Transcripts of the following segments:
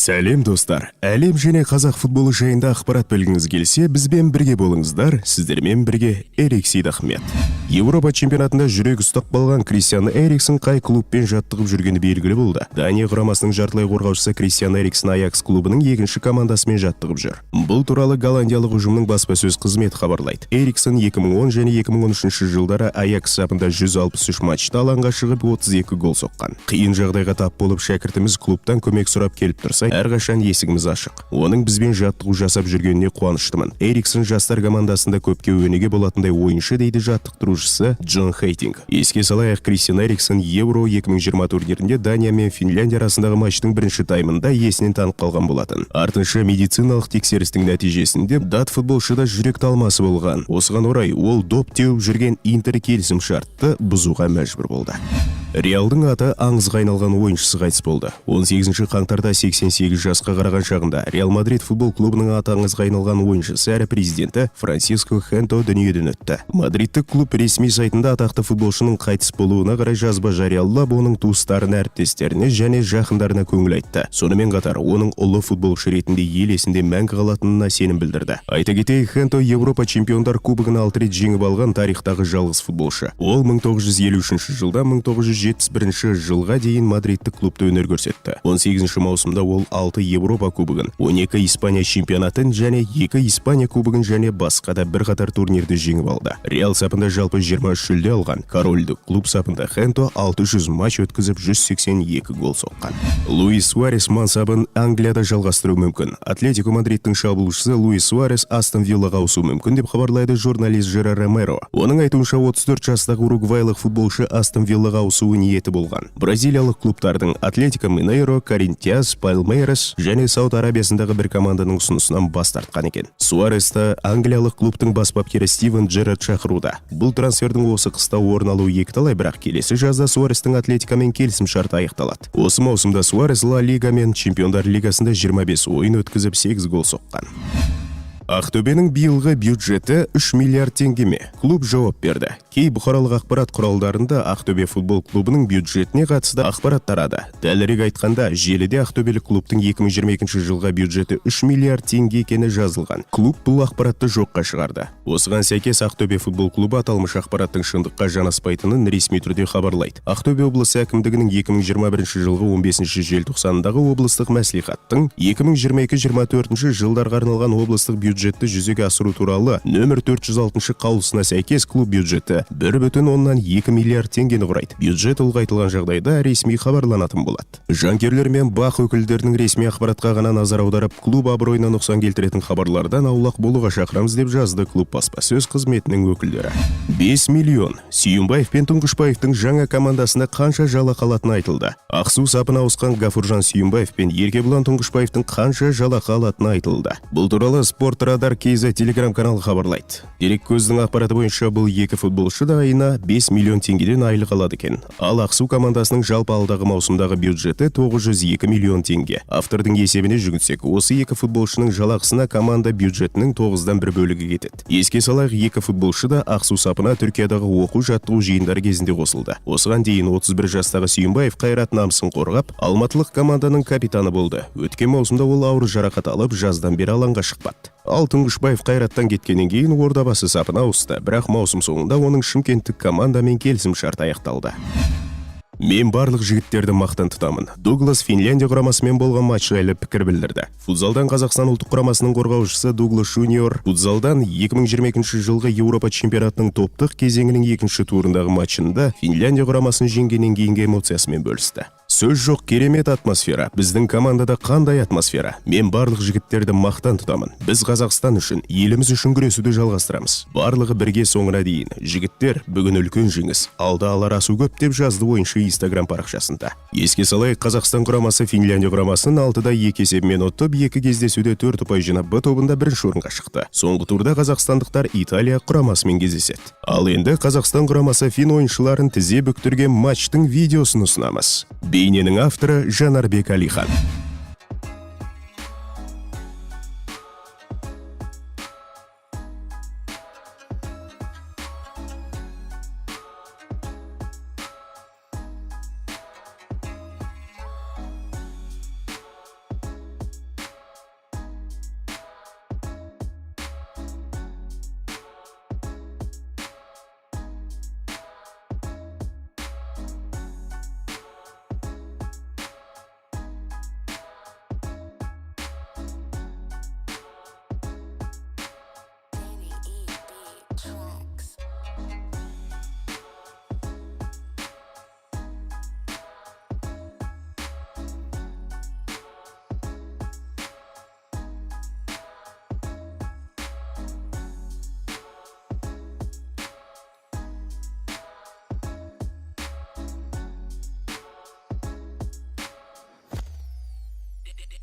Сәлем достар, әлем және қазақ футболы жайында ақпарат білгіңіз келсе, бізбен бірге болыңыздар, сіздермен бірге Эрик Сейдахмет. Еуропа чемпионатында жүрек ұстап қалған Кристиан Эриксон қай клубпен жаттығып жүргені белгілі болды. Дания құрамасының жартылай қорғаушысы Кристиан Эриксон Аякс клубының екінші командасымен жаттығып жүр. Бұл туралы голландиялық ұжымның баспасөз қызметі хабарлайды. Эриксон 2010 және 2013 жылдары Аякс сапында 163 матчта алаңға шығып 32 гол соққан. Қиын жағдайға тап болып, шәкіртіміз клубтан көмек сұрап келіп тұрса, әрқашан есігіміз ашық. Оның бізбен жаттығу жасап жүргеніне қуаныштымын. Эриксон жастар командасында көпке өнеге болатындай ойыншы, дейді жаттықтырушысы Джон Хейтинг. Еске салайық, Кристиан Эриксон Евро 2020 турнирінде Дания мен Финляндия арасындағы матчтың бірінші таймында есінен танып қалған болатын. Артынша медициналық тексерістің нәтижесінде дат футболшыда жүрек талмасы болған. Осыған орай ол доп теуіп жүрген Интер келісім шартты бұзуға мәжбүр болды. Реалдың аты аңызға айналған ойыншысы қайтыс болды. 18 қаңтарда 88 жасқа қараған шағында Реал Мадрид футбол клубының аты аңызға айналған ойыншысы әрі президенті Франсиско Хенто дүниеден өтті. Мадридтік клуб ресми сайтында атақты футболшының қайтыс болуына қарай жазба жариялап, оның туыстарына, әріптестеріне және жақындарына көңіл айтты. Сонымен қатар оның ұлы футболшы ретінде ел есінде мәңгі қалатынына сенім білдірді. Айта кетейік, Хенто Еуропа чемпиондар кубогын 6 рет жеңіп алған тарихтағы жалғыз футболшы. Ол 1953 жылда 1971 жылға дейін Мадридтік клубта өнер көрсетті. 18 маусымда ол 6 Еуропа кубогын, 12 Испания чемпионатын және 2 Испания кубогын және басқа да бірқатар турнирді жеңіп алды. Реал сапында жалпы 23 жүлде алған. Корольдік клуб сапында Хенто 600 матч өткізіп 182 гол соққан. Луис Суарес мансабын Англияда жалғастыру мүмкін. Атлетико Мадридтің шабуылшысы Луис Суарес Астон Виллаға ауысуы мүмкін деп хабарлайды журналист Жерар Ромеро. Оның айтуынша 34 жастағы уругвайлық футболшы Астон Виллаға ауысуы ниеті болған. Бразилиялық клубтардың Атлетико Минейро, Коринтиас, Палмейрас және Сауд Арабиясындағы бір команданың ұсынысынан бас тартқан екен. Суаресті англиялық клубтың бас бапкері Стивен Джеррард шақыруда. Бұл трансфердің осы қыста орын алуы екіталай, бірақ келесі жазда Суарестің Атлетикамен келісім шарты аяқталады. Осы маусымда Суарес Ла Лига мен Чемпиондар Лигасында 25 ойын өткізіп 8 гол соққан. Ақтөбенің биылғы бюджеті 3 миллиард теңгеме? Клуб жауап берді. Кей бұқаралық ақпарат құралдарында Ақтөбе футбол клубының бюджетіне қатысты ақпарат тарады. Дәлірек айтқанда, желіде Ақтөбелік клубтың 2022 жылға бюджеті 3 миллиард теңге екені жазылған. Клуб бұл ақпаратты жоққа шығарды. Осыған сәйкес Ақтөбе футбол клубы аталмыш ақпараттың шындыққа жанаспайтынын ресми түрде хабарлайды. Ақтөбе облысы әкімдігінің 2021 жылғы 15 желтоқсандағы облыстық мәслихаттың 2022-24 жылдарға арналған облыстық бюджетті жүзеге асыру туралы нөмір 406 қаулысына сәйкес клуб бюджеті 1,2 миллиард теңгені құрайды. Бюджет ұлғайтылған жағдайда ресми хабарланатын болады. Жанкерлер мен бақ өкілдерінің ресми ақпаратқа ғана назар аударып, клуб абыройына нұқсан келтіретін хабарлардан аулақ болуға шақырамыз деп жазды клуб баспасөз қызметінің өкілдері. 5 миллион. Сүйімбаев пен Тұңғышбаевтың жаңа командасына қанша жалақы алатыны айтылды. Ақсу сапына ауысқан Гафуржан Сүйімбаев пен Еркебұлан Тұңғышбаевтың қанша жалақы алатыны айтылды. Бұл туралы Спорт Радар KZ телеграм-каналы хабарлайды. Дерек көздің ақпараты бойынша бұл екі футболшы да айына 5 миллион теңгеден айлық алады екен. Ал Ақсу командасының жалпы алдағы маусымдағы бюджеті 902 миллион теңге. Автордың есебіне жүгінсек, осы екі футболшының жалақысына команда бюджетінің 9-дан 1 бөлігі кетеді. Еске салайық, екі футболшы да Ақсу сапына Түркиядағы оқу-жаттығу жиындары кезінде қосылды. Осыған дейін 31 жастағы Сүйімбаев қайрат намысын қорғап, алматылық команданың капитаны болды. Өткен маусымда ол ауыр жарақат алып, жаздан бері алаңға шықпады. Ал Тұңғышбаев қайраттан кеткеннен кейін Ордабасы сапына ауысты, бірақ маусым соңында оның шымкенттік командамен келісім шарты аяқталды. Мен барлық жігіттерді мақтан тұтамын. Дуглас Финляндия құрамасымен болған матч жайлы пікір білдірді. Футзалдан Қазақстан ұлттық құрамасының қорғаушысы Дуглас Жуниор футзалдан 2022 жылғы Еуропа чемпионатының топтық кезеңінің екінші турындағы матчында Финляндия құрамасын жеңгеннен кейінгі эмоциясымен бөлісті. Сөз жоқ, керемет атмосфера. Біздің командада қандай атмосфера? Мен барлық жігіттерді мақтан тұтамын. Біз Қазақстан үшін, еліміз үшін күресуді жалғастырамыз. Барлығы бірге соңына дейін. Жігіттер, бүгін үлкен жеңіс. Алда алар асу көп, деп жазды ойыншы Instagram парақшасында. Еске салайық, Қазақстан құрамасы Финляндия құрамасын 6-да 2 есебімен ұтып, 2 кездесуде 4 ұпай жинап, Б тобында бірінші орынға шықты. Соңғы турда қазақстандықтар Италия құрамасымен кездеседі. Ал енді Қазақстан құрамасы Фин ойыншыларын тізе бүктірген матчтың видеосын ұсынамыз. Бейненің авторы Жанарбек Алихан.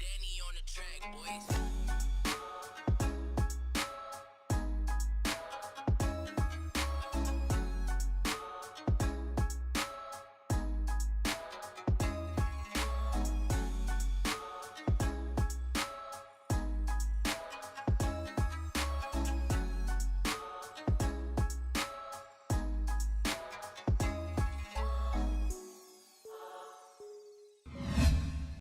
Danny on the track, boys.